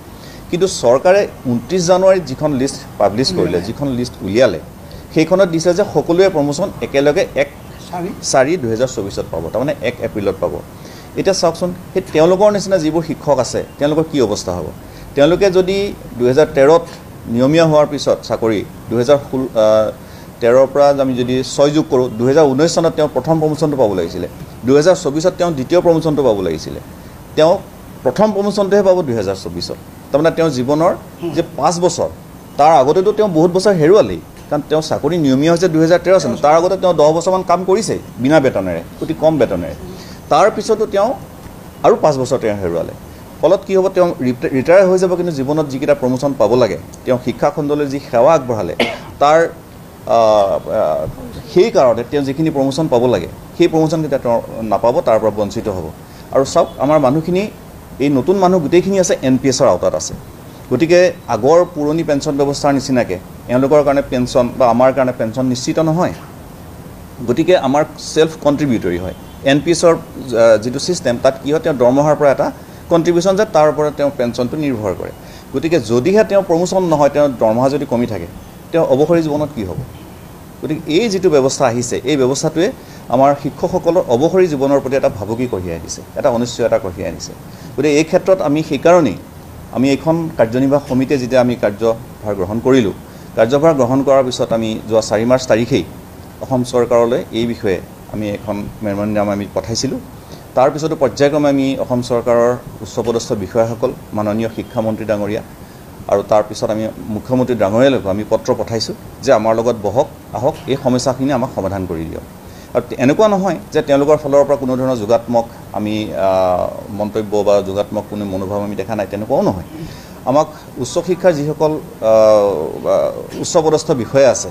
কিন্তু চৰকাৰে 29 জানুৱাৰীত যিখন লিষ্ট পাব্লিছ কৰিলে, যিখন লিষ্ট উলিয়ালে, সেইখনত দিছে যে সকলোৱে প্ৰমোশ্যন একেলগে 1/4/2024ত পাব, তাৰমানে 1 এপ্ৰিলত পাব। এতিয়া চাওকচোন, সেই তেওঁলোকৰ নিচিনা যিবোৰ শিক্ষক আছে তেওঁলোকৰ কি অৱস্থা হ'ব? তেওঁলোকে যদি 2013ত নিয়মীয়া হোৱাৰ পিছত চাকৰি 2013ৰ পৰা আমি যদি 6 যোগ কৰোঁ, 2019 চনত তেওঁ প্ৰথম প্ৰমোশ্যনটো পাব লাগিছিলে, 2024ত তেওঁ দ্বিতীয় প্ৰমোশ্যনটো পাব লাগিছিলে, তেওঁ প্ৰথম প্ৰমোশ্যনটোহে পাব 2024ত। তাৰমানে তেওঁ জীৱনৰ যে 5 বছৰ, তাৰ আগতেতো তেওঁ বহুত বছৰ হেৰুৱালেই, কাৰণ তেওঁ চাকৰি নিয়মীয়া হৈছে 2013 চনত। তাৰ আগতে তেওঁ 10 বছৰমান কাম কৰিছে বিনা বেতনেৰে, অতি কম বেতনেৰে। তাৰপিছতো তেওঁ আৰু 5 বছৰ তেওঁ হেৰুৱালে। ফলত কি হ'ব, তেওঁ ৰিটায়াৰ হৈ যাব, কিন্তু জীৱনত যিকেইটা প্ৰমোশ্যন পাব লাগে, তেওঁ শিক্ষা খণ্ডলৈ যি সেৱা আগবঢ়ালে তাৰ সেই কাৰণে তেওঁ যিখিনি প্ৰমোশ্যন পাব লাগে সেই প্ৰমোশ্যনকেইটা তেওঁ নাপাব, তাৰ পৰা বঞ্চিত হ'ব। আৰু চাওক, আমাৰ মানুহখিনি এই নতুন মানুহ গোটেইখিনি আছে NPSৰ আওতাত আছে। গতিকে আগৰ পুৰণি পেঞ্চন ব্যৱস্থাৰ নিচিনাকৈ এওঁলোকৰ কাৰণে পেঞ্চন বা আমাৰ কাৰণে পেঞ্চন নিশ্চিত নহয়। গতিকে আমাৰ সেলফ কণ্ট্ৰিবিউটৰী হয়। NPSৰ যিটো ছিষ্টেম, তাত কি হয়, তেওঁ দৰমহাৰ পৰা এটা কণ্ট্ৰিবিউশ্যন যায়, তাৰ ওপৰত তেওঁ পেঞ্চনটো নিৰ্ভৰ কৰে। গতিকে যদিহে তেওঁ প্ৰমোশ্যন নহয়, তেওঁৰ দৰমহা যদি কমি থাকে, তেওঁ অৱসৰী জীৱনত কি হ'ব? গতিকে এই যিটো ব্যৱস্থা আহিছে, এই ব্যৱস্থাটোৱে আমাৰ শিক্ষকসকলৰ অৱসৰী জীৱনৰ প্ৰতি এটা ভাবুকি কঢ়িয়াই আনিছে, এটা অনিশ্চয়তা কঢ়িয়াই আনিছে। গতিকে এই ক্ষেত্ৰত আমি সেইকাৰণেই আমি এইখন কাৰ্যনিৰ্বাহক সমিতিয়ে যেতিয়া আমি কাৰ্যভাৰ গ্ৰহণ কৰিলোঁ, কাৰ্যভাৰ গ্ৰহণ কৰাৰ পিছত আমি যোৱা 4 মাৰ্চ তাৰিখেই অসম চৰকাৰলৈ এই বিষয়ে আমি এখন মেমৰেণ্ডাম আমি পঠাইছিলোঁ। তাৰপিছতো পৰ্যায়ক্ৰমে আমি অসম চৰকাৰৰ উচ্চপদস্থ বিষয়াসকল, মাননীয় শিক্ষামন্ত্ৰী ডাঙৰীয়া আৰু তাৰপিছত আমি মুখ্যমন্ত্ৰী ডাঙৰীয়ালৈকো আমি পত্ৰ পঠাইছোঁ যে আমাৰ লগত বহক, আহক, এই সমস্যাখিনি আমাক সমাধান কৰি দিয়ক। আৰু এনেকুৱা নহয় যে তেওঁলোকৰ ফালৰ পৰা কোনো ধৰণৰ যোগাত্মক আমি মন্তব্য বা যোগাত্মক কোনো মনোভাৱ আমি দেখা নাই, তেনেকুৱাও নহয়। আমাক উচ্চ শিক্ষাৰ যিসকল উচ্চপদস্থ বিষয়া আছে,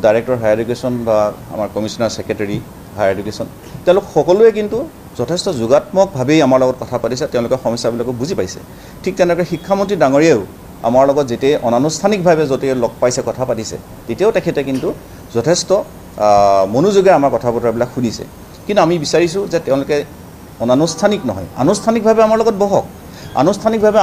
ডাইৰেক্টৰ হায়াৰ এডুকেশ্যন বা আমাৰ কমিশ্যনাৰ ছেক্ৰেটাৰী হায়াৰ এডুকেশ্যন, তেওঁলোক সকলোৱে কিন্তু যথেষ্ট যোগাত্মকভাৱেই আমাৰ লগত কথা পাতিছে, তেওঁলোকে সমস্যাবিলাকো বুজি পাইছে। ঠিক তেনেকৈ শিক্ষামন্ত্ৰী ডাঙৰীয়াও আমাৰ লগত যেতিয়াই অনানুষ্ঠানিকভাৱে য'তেই লগ পাইছে, কথা পাতিছে, তেতিয়াও তেখেতে কিন্তু যথেষ্ট মনোযোগে আমাৰ কথা বতৰাবিলাক শুনিছে। কিন্তু আমি বিচাৰিছোঁ যে তেওঁলোকে অনানুষ্ঠানিক নহয়, আনুষ্ঠানিকভাৱে আমাৰ লগত বহক, আনুষ্ঠানিকভাৱে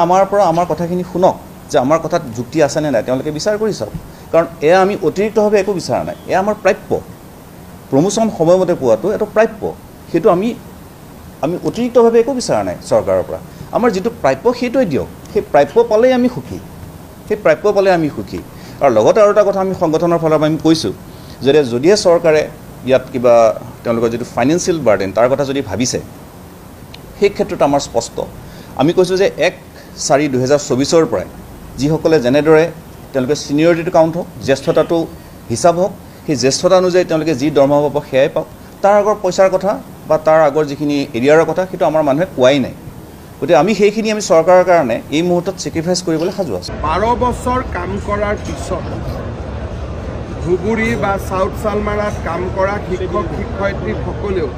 আমাৰ কথাখিনি শুনক, যে আমাৰ কথাত যুক্তি আছেনে নাই তেওঁলোকে বিচাৰ কৰি চাওক। কাৰণ এয়া আমি অতিৰিক্তভাৱে একো বিচৰা নাই, এয়া আমাৰ প্ৰাপ্য। প্ৰমোশ্যন সময়মতে পোৱাটো এটা প্ৰাপ্য, সেইটো আমি অতিৰিক্তভাৱে একো বিচৰা নাই চৰকাৰৰ পৰা। আমাৰ যিটো প্ৰাপ্য সেইটোৱে দিয়ক, সেই প্ৰাপ্য পালেই আমি সুখী, সেই প্ৰাপ্য পালে আমি সুখী। আৰু লগতে আৰু এটা কথা আমি সংগঠনৰ ফালৰ পৰা আমি কৈছোঁ যে যদিহে চৰকাৰে ইয়াত কিবা তেওঁলোকৰ যিটো ফাইনেন্সিয়েল বাৰ্ডেন তাৰ কথা যদি ভাবিছে সেই ক্ষেত্ৰত আমাৰ স্পষ্ট আমি কৈছোঁ যে 1/4/2024 পৰাই যিসকলে যেনেদৰে তেওঁলোকে ছিনিয়ৰিটিটো কাউণ্ট হওক জ্যেষ্ঠতাটো হিচাপ হওক সেই জ্যেষ্ঠতা অনুযায়ী তেওঁলোকে যি দৰমহা পাব সেয়াই পাওক তাৰ আগৰ পইচাৰ কথা বা তাৰ আগৰ যিখিনি এৰিয়াৰৰ কথা সেইটো আমাৰ মানুহে কোৱাই নাই গতিকে আমি সেইখিনি আমি চৰকাৰৰ কাৰণে এই মুহূৰ্তত ছেক্ৰিফাইচ কৰিবলৈ সাজু আছোঁ 12 বছৰ কাম কৰাৰ পিছত ধুবুৰী বা চাউথ চালমাৰাত কাম কৰা শিক্ষক শিক্ষয়িত্ৰীসকলেও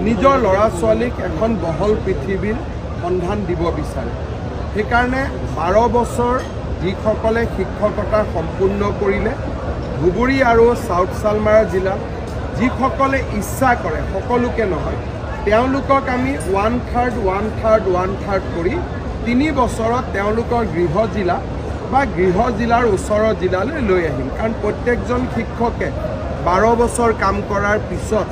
নিজৰ ল'ৰা ছোৱালীক এখন বহল পৃথিৱীৰ সন্ধান দিব বিচাৰে সেইকাৰণে 12 বছৰ যিসকলে শিক্ষকতা সম্পূৰ্ণ কৰিলে ধুবুৰী আৰু চাউথ চালমাৰা জিলাত যিসকলে ইচ্ছা কৰে সকলোকে নহয় তেওঁলোকক আমি 1/3 কৰি 3 বছৰত তেওঁলোকৰ গৃহ জিলা বা গৃহ জিলাৰ ওচৰৰ জিলালৈ লৈ আহিম কাৰণ প্ৰত্যেকজন শিক্ষকে 12 বছৰ কাম কৰাৰ পিছত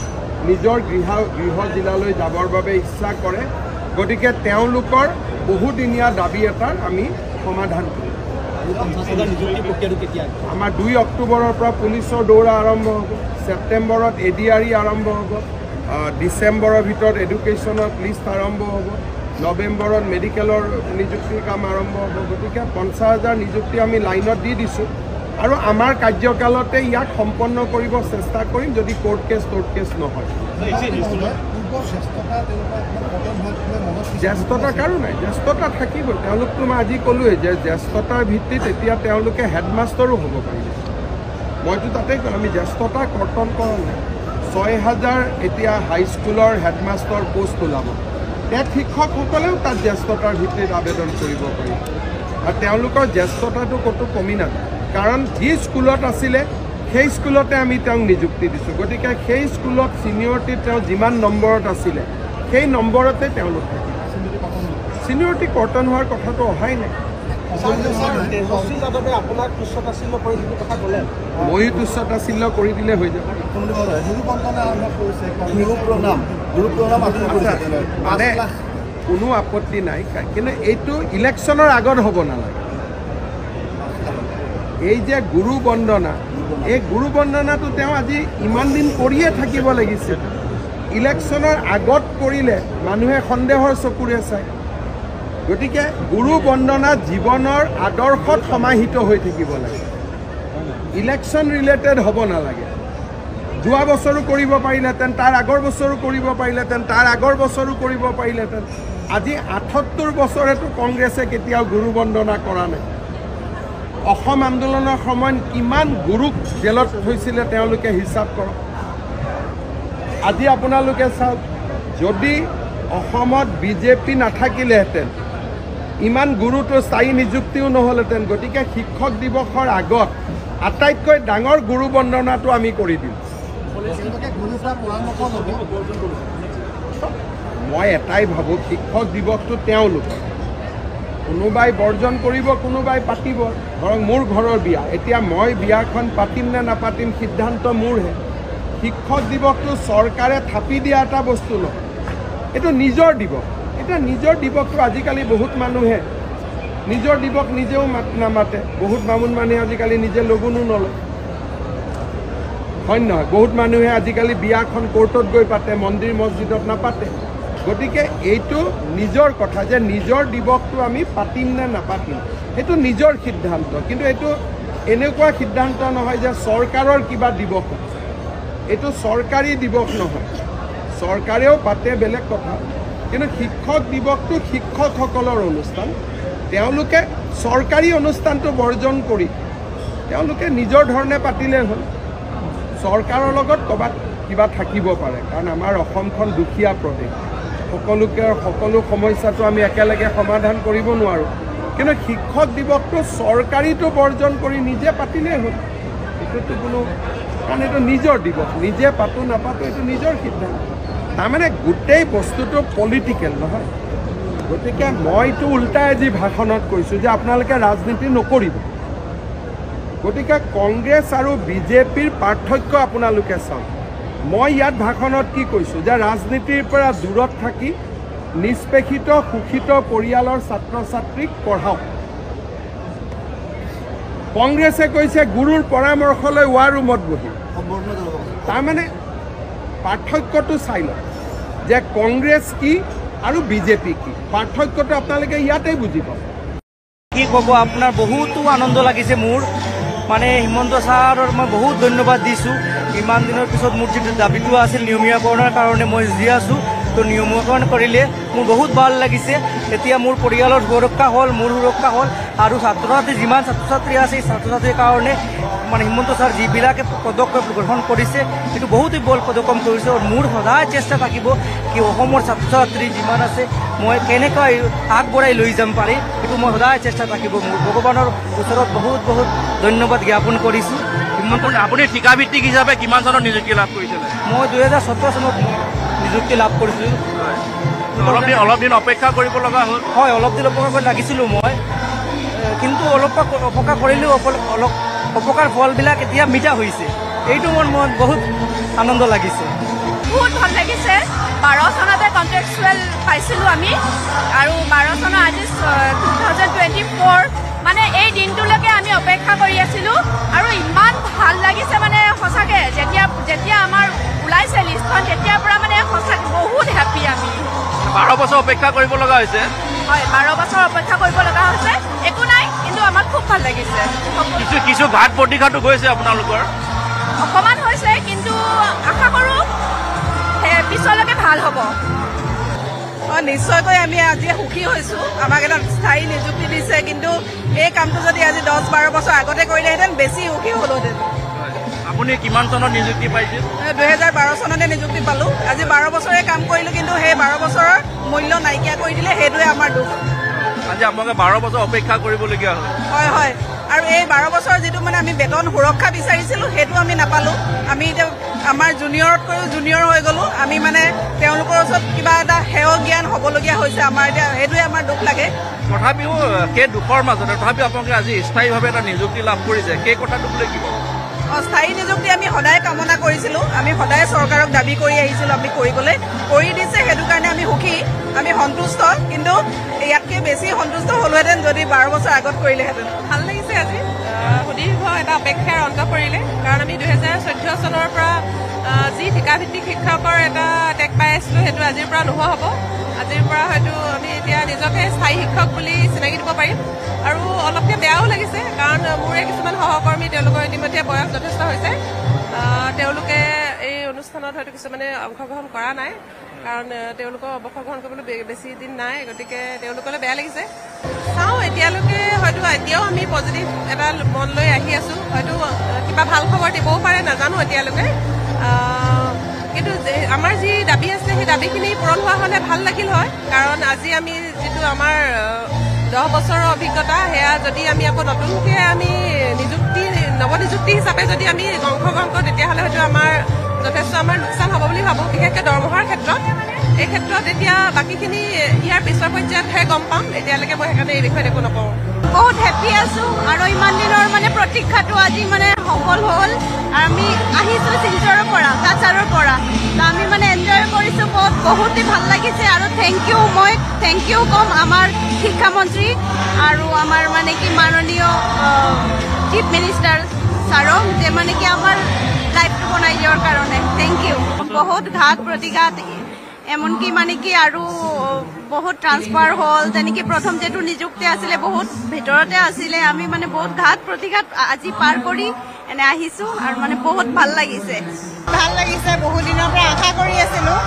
নিজৰ গৃহ জিলালৈ যাবৰ বাবে ইচ্ছা কৰে গতিকে তেওঁলোকৰ বহুদিনীয়া দাবী এটাৰ আমি সমাধান কৰিম আমাৰ 2 অক্টোবৰৰ পৰা পুলিচৰ দৌৰা আৰম্ভ হ'ব ছেপ্টেম্বৰত ADRE আৰম্ভ হ'ব ডিচেম্বৰৰ ভিতৰত এডুকেশ্যনৰ লিষ্ট আৰম্ভ হ'ব নৱেম্বৰত মেডিকেলৰ নিযুক্তিৰ কাম আৰম্ভ হ'ব গতিকে 50,000 নিযুক্তি আমি লাইনত দি দিছোঁ আৰু আমাৰ কাৰ্যকালতে ইয়াক সম্পন্ন কৰিব চেষ্টা কৰিম যদি কোৰ্ট কেছ নহয় জ্যেষ্ঠতা কাৰো নাই জ্যেষ্ঠতা থাকিবই তেওঁলোকতো মই আজি ক'লোৱেই যে জ্যেষ্ঠতাৰ ভিত্তিত এতিয়া তেওঁলোকে হেডমাষ্টাৰো হ'ব পাৰিব মইতো তাতে ক'লো আমি জ্যেষ্ঠতা কৰ্তন কৰা নাই 6,000 এতিয়া হাইস্কুলৰ হেডমাষ্টাৰ পোষ্ট ওলাব শিক্ষকসকলেও তাত জ্যেষ্ঠতাৰ ভিত্তিত আবেদন কৰিব পাৰিব আৰু তেওঁলোকৰ জ্যেষ্ঠতাটো ক'তো কমি নাযায় কাৰণ যি স্কুলত আছিলে সেই স্কুলতে আমি তেওঁক নিযুক্তি দিছোঁ গতিকে সেই স্কুলত ছিনিয়ৰিটিত তেওঁ যিমান নম্বৰত আছিলে সেই নম্বৰতে তেওঁলোক থাকিব ছিনিয়ৰিটি কৰ্তন হোৱাৰ কথাটো অহাই নাই ময়ো তুচ্ছতাচিল্য কৰি দিলে হৈ যাব মানে কোনো আপত্তি নাই কিন্তু এইটো ইলেকশ্যনৰ আগত হ'ব নালাগে এই যে গুৰু বন্দনা এই গুৰু বন্দনাটো তেওঁ আজি ইমান দিন কৰিয়ে থাকিব লাগিছিল ইলেকশ্যনৰ আগত কৰিলে মানুহে সন্দেহৰ চকুৰে চায় গতিকে গুৰু বন্দনা জীৱনৰ আদৰ্শত সমাহিত হৈ থাকিব লাগে ইলেকশ্যন ৰিলেটেড হ'ব নালাগে যোৱা বছৰো কৰিব পাৰিলেহেঁতেন তাৰ আগৰ বছৰো কৰিব পাৰিলেহেঁতেন তাৰ আগৰ বছৰো কৰিব পাৰিলেহেঁতেন আজি 78 বছৰেতো কংগ্ৰেছে কেতিয়াও গুৰু বন্দনা কৰা নাই অসম আন্দোলনৰ সময়ত কিমান গুৰুক জেলত থৈছিলে তেওঁলোকে হিচাপ কৰক আজি আপোনালোকে চাওক যদি অসমত বিজেপি নাথাকিলেহেঁতেন ইমান গুৰুটো স্থায়ী নিযুক্তিও নহ'লহেঁতেন গতিকে শিক্ষক দিৱসৰ আগত আটাইতকৈ ডাঙৰ গুৰু বন্দনাটো আমি কৰি দিম মই এটাই ভাবোঁ শিক্ষক দিৱসটো তেওঁলোকৰ কোনোবাই বৰ্জন কৰিব কোনোবাই পাতিব ধৰক মোৰ ঘৰৰ বিয়া এতিয়া মই বিয়াখন পাতিম নে নাপাতিম সিদ্ধান্ত মোৰহে শিক্ষক দিৱসটো চৰকাৰে থাপি দিয়া এটা বস্তু নহয় এইটো নিজৰ দিৱস এতিয়া নিজৰ দিৱসটো আজিকালি বহুত মানুহে নিজৰ দিৱস নিজেও নামাতে বহুত মানুহে আজিকালি নিজে লগুণো নলয় হয় নহয় বহুত মানুহে আজিকালি বিয়াখন কোৰ্টত গৈ পাতে মন্দিৰ মছজিদত নাপাতে গতিকে এইটো নিজৰ কথা যে নিজৰ দিৱসটো আমি পাতিম নে নাপাতিম সেইটো নিজৰ সিদ্ধান্ত কিন্তু এইটো এনেকুৱা সিদ্ধান্ত নহয় যে চৰকাৰৰ কিবা দিৱস এইটো চৰকাৰী দিৱস নহয় চৰকাৰেও পাতে বেলেগ কথা কিন্তু শিক্ষক দিৱসটো শিক্ষকসকলৰ অনুষ্ঠান তেওঁলোকে চৰকাৰী অনুষ্ঠানটো বৰ্জন কৰি তেওঁলোকে নিজৰ ধৰণে পাতিলে হ'ল চৰকাৰৰ লগত ক'ৰবাত কিবা থাকিব পাৰে কাৰণ আমাৰ অসমখন দুখীয়া প্ৰদেশ সকলো সমস্যাটো আমি একেলগে সমাধান কৰিব নোৱাৰোঁ কিন্তু শিক্ষক দিৱসটো চৰকাৰীটো বৰ্জন কৰি নিজে পাতিলেই হ'ল এইটোতো কোনো কাৰণ এইটো নিজৰ দিৱস নিজে পাতো নাপাতো এইটো নিজৰ সিদ্ধান্ত তাৰমানে গোটেই বস্তুটো পলিটিকেল নহয় গতিকে মইতো উল্টাই আজি ভাষণত কৈছোঁ যে আপোনালোকে ৰাজনীতি নকৰিব গতিকে কংগ্ৰেছ আৰু বিজেপিৰ পাৰ্থক্য আপোনালোকে চাওক মই ইয়াত ভাষণত কি কৈছোঁ যে ৰাজনীতিৰ পৰা দূৰত থাকি নিষ্পেষিত শোষিত পৰিয়ালৰ ছাত্ৰ ছাত্ৰীক পঢ়াওক কংগ্ৰেছে কৈছে গুৰুৰ পৰামৰ্শ লৈ ৱাৰ ৰুমত বহি তাৰমানে পাৰ্থক্যটো চাই লওক যে কংগ্ৰেছ কি আৰু বিজেপি কি, পাৰ্থক্যটো আপোনালোকে ইয়াতেই বুজি পাব। কি ক'ব, আপোনাৰ বহুতো আনন্দ লাগিছে মোৰ। মানে হিমন্ত ছাৰক মই বহুত ধন্যবাদ দিছোঁ। ইমান দিনৰ পিছত মোৰ যিটো দাবীটো আছিল নিয়মীয়াকৰণৰ কাৰণে মই যি আছোঁ, তো নিয়মীয়াকৰণ কৰিলে মোৰ বহুত ভাল লাগিছে। এতিয়া মোৰ পৰিয়ালৰ সুৰক্ষা হ'ল, মোৰ সুৰক্ষা হ'ল, আৰু ছাত্ৰ ছাত্ৰী যিমান ছাত্ৰ ছাত্ৰী আছে এই ছাত্ৰ ছাত্ৰীৰ কাৰণে মানে হিমন্ত ছাৰ যিবিলাকে পদক্ষেপ গ্ৰহণ কৰিছে সেইটো বহুতেই বল পদক্ষেপ কৰিছে। আৰু মোৰ সদায় চেষ্টা থাকিব কি অসমৰ ছাত্ৰ ছাত্ৰী যিমান আছে মই কেনেকৈ আগবঢ়াই লৈ যাম পাৰি, সেইটো মই সদায় চেষ্টা থাকিব। মোৰ ভগৱানৰ ওচৰত বহুত বহুত ধন্যবাদ জ্ঞাপন কৰিছোঁ। আপুনি ঠিকাভিত্তিক হিচাপে কিমান চনত নিযুক্তি লাভ কৰিছিলে? মই 2017 চনত নিযুক্তি লাভ কৰিছিলোঁ। অলপ দিন অপেক্ষা কৰিব লগা হ'ল। হয়, অলপ দিন অপেক্ষা লাগিছিলোঁ মই, কিন্তু অলপ অপেক্ষা কৰিলেও অলপ অপকাৰ ফলবিলাক এতিয়া মিঠা হৈছে। এইটো মোৰ মনত বহুত আনন্দ লাগিছে, বহুত ভাল লাগিছে। 12 চনতে কণ্ট্ৰেকচুৱেল পাইছিলোঁ আমি, আৰু 12 চনৰ আজি 2024 মানে এই দিনটোলৈকে আমি অপেক্ষা কৰি আছিলোঁ। আৰু ইমান ভাল লাগিছে মানে সঁচাকৈ, যেতিয়া আমাৰ ওলাইছে লিষ্টখন তেতিয়াৰ পৰা মানে সঁচাকৈ বহুত হেপ্পী আমি। 12 বছৰ অপেক্ষা কৰিব লগা হৈছে। হয়, 12 বছৰ অপেক্ষা কৰিব লগা হৈছে, একো নাই, কিন্তু আমাৰ খুব ভাল লাগিছে। কিছু ঘাট প্ৰতিঘাটো গৈছে আপোনালোকৰ? অকণমান হৈছে, কিন্তু আশা কৰোঁ পিছলৈকে ভাল হ'ব। নিশ্চয়কৈ আমি আজি সুখী হৈছোঁ। আমাক এটা স্থায়ী নিযুক্তি দিছে, কিন্তু এই কামটো যদি আজি 10-12 বছৰ আগতে কৰিলেহেঁতেন বেছি সুখী হ'লোহেঁতেন। আপুনি কিমান চনত নিযুক্তি পাইছিল? 2012 চনতে নিযুক্তি পালোঁ। আজি 12 বছৰে কাম কৰিলোঁ, কিন্তু সেই 12 বছৰৰ মূল্য নাইকিয়া কৰি দিলে, সেইটোৱে আমাৰ দুখ। আজি আপোনালোকে 12 বছৰ অপেক্ষা কৰিবলগীয়া হ'ল। হয় হয়, আৰু এই 12 বছৰ যিটো মানে আমি বেতন সুৰক্ষা বিচাৰিছিলোঁ সেইটো আমি নাপালোঁ। আমি এতিয়া আমাৰ জুনিয়ৰতকৈও জুনিয়ৰ হৈ গ'লোঁ। আমি মানে তেওঁলোকৰ ওচৰত কিবা এটা হেয় জ্ঞান হ'বলগীয়া হৈছে আমাৰ এতিয়া, সেইটোৱে আমাৰ দুখ লাগে। তথাপিও সেই দুখৰ মাজতে তথাপিও আপোনালোকে আজি স্থায়ীভাৱে এটা নিযুক্তি লাভ কৰিছে, সেই কথাটোক লৈ কি ক'ব? স্থায়ী নিযুক্তি আমি সদায় কামনা কৰিছিলোঁ, আমি সদায় চৰকাৰক দাবী কৰি আহিছিলোঁ আমি কৰিবলৈ, কৰি দিছে, সেইটো কাৰণে আমি সুখী, আমি সন্তুষ্ট। কিন্তু ইয়াতকৈ বেছি সন্তুষ্ট হ'লোহেঁতেন যদি 12 বছৰ আগত কৰিলেহেঁতেন। ভাল লাগিছে আজি, সুদীৰ্ঘ এটা অপেক্ষাৰ অন্ত পৰিলে। কাৰণ আমি 2014 চনৰ পৰা যি ঠিকাভিত্তিক শিক্ষকৰ এটা টেগ পাই আছিলোঁ, সেইটো আজিৰ পৰা নোহোৱা হ'ব। আজিৰ পৰা হয়তো আমি এতিয়া নিজকে স্থায়ী শিক্ষক বুলি চিনাকি দিব পাৰিম। আৰু অলপকৈ বেয়াও লাগিছে, কাৰণ মোৰে কিছুমান সহকৰ্মী, তেওঁলোকৰ ইতিমধ্যে বয়স যথেষ্ট হৈছে, তেওঁলোকে এই অনুষ্ঠানত হয়তো কিছুমানে অংশগ্ৰহণ কৰা নাই, কাৰণ তেওঁলোকৰ অংশগ্ৰহণ কৰিবলৈ বেছি দিন নাই, গতিকে তেওঁলোকলৈ বেয়া লাগিছে। চাওঁ, এতিয়ালৈকে হয়তো এতিয়াও আমি পজিটিভ এটা মন লৈ আহি আছোঁ, হয়তো কিবা ভাল খবৰ দিবও পাৰে, নাজানো এতিয়ালৈকে। কিন্তু আমাৰ যি দাবী আছে সেই দাবীখিনি পূৰণ হোৱা হ'লে ভাল লাগিল হয়, কাৰণ আজি আমি যিটো আমাৰ 10 বছৰৰ অভিজ্ঞতা, সেয়া যদি আমি আকৌ নতুনকৈ আমি নৱনিযুক্তি হিচাপে যদি আমি অংশগ্ৰহণ কৰোঁ, তেতিয়াহ'লে হয়তো আমাৰ যথেষ্ট আমাৰ লোকচান হ'ব বুলি ভাবোঁ, বিশেষকৈ দৰমহাৰ ক্ষেত্ৰত। এই ক্ষেত্ৰত এতিয়া বাকীখিনি ইয়াৰ পিছৰ পৰ্যায়তহে গম পাম, এতিয়ালৈকে মই সেইকাৰণে এই বিষয়ত একো নকওঁ। বহুত হেপ্পী আছোঁ, আৰু ইমান দিনৰ মানে প্ৰতীক্ষাটো আজি মানে সফল হ'ল। আমি আহিছোঁ শিলচৰৰ পৰা, কাছাৰৰ পৰা, আমি মানে এনজয় কৰিছোঁ, বহুতেই ভাল লাগিছে। আৰু মই থেংক ইউ ক'ম আমাৰ শিক্ষামন্ত্ৰী আৰু আমাৰ মানে কি মাননীয় চিফ মিনিষ্টাৰ ছাৰক, যে মানে কি আমাৰ লাইফটো বনাই দিয়াৰ কাৰণে থেংক ইউ। বহুত ঘাত প্ৰতিঘাত, এমনকি মানে কি আৰু বহুত ট্ৰান্সফাৰ হ'ল, তেনেকৈ প্ৰথম যিটো নিযুক্তি আছিলে বহুত ভিতৰতে আছিলে, আমি মানে বহুত ঘাত প্ৰতিঘাত আজি পাৰ কৰি এনে আহিছোঁ, আৰু মানে বহুত ভাল লাগিছে। ভাল লাগিছে, বহুত দিনৰ পৰা আশা কৰি আছিলোঁ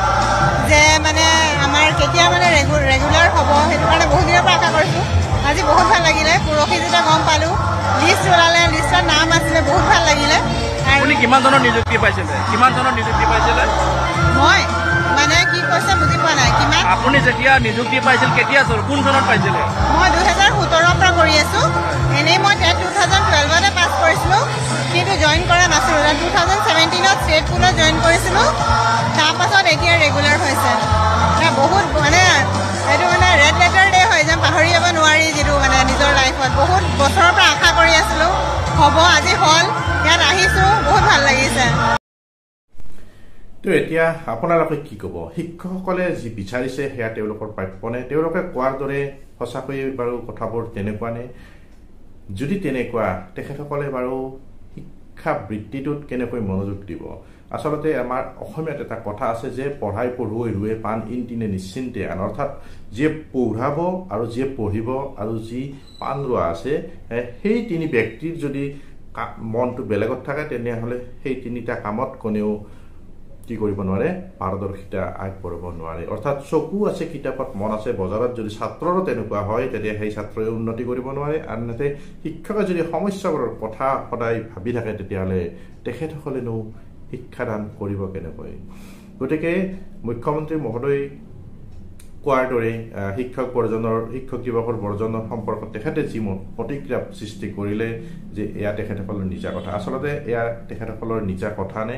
যে মানে আমাৰ কেতিয়া মানে ৰেগুলাৰ হ'ব, সেইটো কাৰণে বহুত দিনৰ পৰা আশা কৰিছোঁ। আজি বহুত ভাল লাগিলে, পৰহি যেতিয়া গম পালোঁ, লিষ্ট ওলালে, লিষ্টৰ নাম আছিলে, বহুত ভাল লাগিলে। আপুনি কিমান চনত নিযুক্তি পাইছিলে? মই মানে কি কৈছে বুজি পোৱা নাই। কিমান? আপুনি যেতিয়া নিযুক্তি পাইছিল কেতিয়া কোন চনত পাইছিলে? মই 2017 পৰা কৰি আছোঁ। এনেই মই 2012তে পাছ কৰিছিলোঁ, কিন্তু জইন কৰা নাছিলোঁ। 2017ত ষ্টেট পুলত জইন কৰিছিলোঁ, তাৰপাছত এতিয়া ৰেগুলাৰ হৈছে। বহুত মানে এইটো মানে ৰেড লেটাৰ ডে হয়, যেন পাহৰি যাব নোৱাৰি, যিটো মানে নিজৰ লাইফত বহুত বছৰৰ পৰা আশা কৰি আছিলোঁ হ'ব, আজি হ'ল, ইয়াত আহিছোঁ, বহুত ভাল লাগিছে। তো এতিয়া আপোনালোকে কি ক'ব? শিক্ষকসকলে যি বিচাৰিছে সেয়া তেওঁলোকৰ প্ৰাপ্যনে? তেওঁলোকে কোৱাৰ দৰে সঁচাকৈয়ে বাৰু কথাবোৰ তেনেকুৱা নে? যদি তেনেকুৱা, তেখেতসকলে বাৰু শিক্ষা বৃত্তিটোত কেনেকৈ মনোযোগ দিব? আচলতে আমাৰ অসমীয়াত এটা কথা আছে যে পঢ়াই পঢ়ুৱৈ ৰুৱে পাণ ইন তিনে নিশ্চিন্তে আন, অৰ্থাৎ যিয়ে পঢ়াব আৰু যিয়ে পঢ়িব আৰু যি পাণ ৰোৱা আছে সেই তিনি ব্যক্তিৰ যদি মনটো বেলেগত থাকে তেনেহ'লে সেই তিনিটা কামত কোনেও কি কৰিব নোৱাৰে, পাৰদৰ্শিতা আগবঢ়াব নোৱাৰে। অৰ্থাৎ চকু আছে কিতাপত, মন আছে বজাৰত, যদি ছাত্ৰৰো তেনেকুৱা হয় তেতিয়া সেই ছাত্ৰই উন্নতি কৰিব নোৱাৰে। আনহাতে শিক্ষকে যদি সমস্যাবোৰৰ কথা সদায় ভাবি থাকে তেতিয়াহ'লে তেখেতসকলেনো শিক্ষাদান কৰিব কেনেকৈ? গতিকে মুখ্যমন্ত্ৰী মহোদয় কোৱাৰ দৰে শিক্ষক দিৱসৰ বৰ্জনৰ সম্পৰ্কত তেখেতে যি প্ৰতিক্ৰিয়া সৃষ্টি কৰিলে যে এয়া তেখেতসকলৰ নিজা কথা। আচলতে এয়া তেখেতসকলৰ নিজা কথা নে?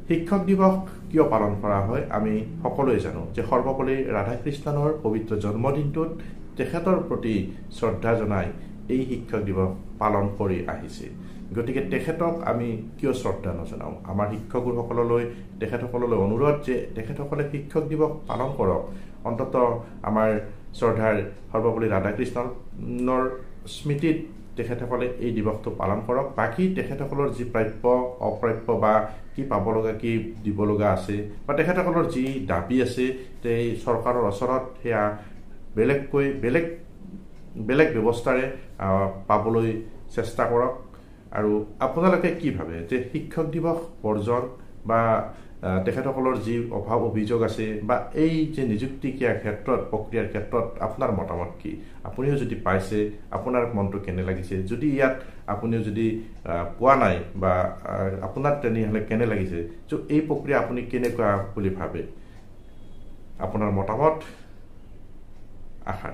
শিক্ষক দিৱস কিয় পালন কৰা হয় আমি সকলোৱে জানো যে সৰ্বপল্লী ৰাধাকৃষ্ণনৰ পবিত্ৰ জন্মদিনটোত তেখেতৰ প্ৰতি শ্ৰদ্ধা জনাই এই শিক্ষক দিৱস পালন কৰি আহিছে। গতিকে তেখেতক আমি কিয় শ্ৰদ্ধা নজনাওঁ? আমাৰ শিক্ষকসকললৈ তেখেতসকললৈ অনুৰোধ যে তেখেতসকলে শিক্ষক দিৱস পালন কৰক, অন্ততঃ আমাৰ শ্ৰদ্ধাৰ সৰ্বপল্লী ৰাধাকৃষ্ণনৰ স্মৃতিত তেখেতসকলে এই দিৱসটো পালন কৰক। বাকী তেখেতসকলৰ যি প্ৰাপ্য অপ্ৰাপ্য বা কি পাব লগা কি দিব লগা আছে বা তেখেতসকলৰ যি দাবী আছে সেই চৰকাৰৰ ওচৰত সেয়া বেলেগ ব্যৱস্থাৰে পাবলৈ চেষ্টা কৰক। আৰু আপোনালোকে কি ভাবে যে শিক্ষক দিৱস বৰ্জন বা তেখেতসকলৰ যি অভাৱ অভিযোগ আছে বা এই যে নিযুক্তিক্ৰিয়াৰ ক্ষেত্ৰত প্ৰক্ৰিয়াৰ ক্ষেত্ৰত আপোনাৰ মতামত কি? আপুনিও যদি পাইছে আপোনাৰ মনটো কেনে লাগিছে? যদি ইয়াত আপুনিও যদি পোৱা নাই বা আপোনাৰ তেনেহ'লে কেনে লাগিছে? এই প্ৰক্ৰিয়া আপুনি কেনেকুৱা বুলি ভাবে? আপোনাৰ মতামত আশা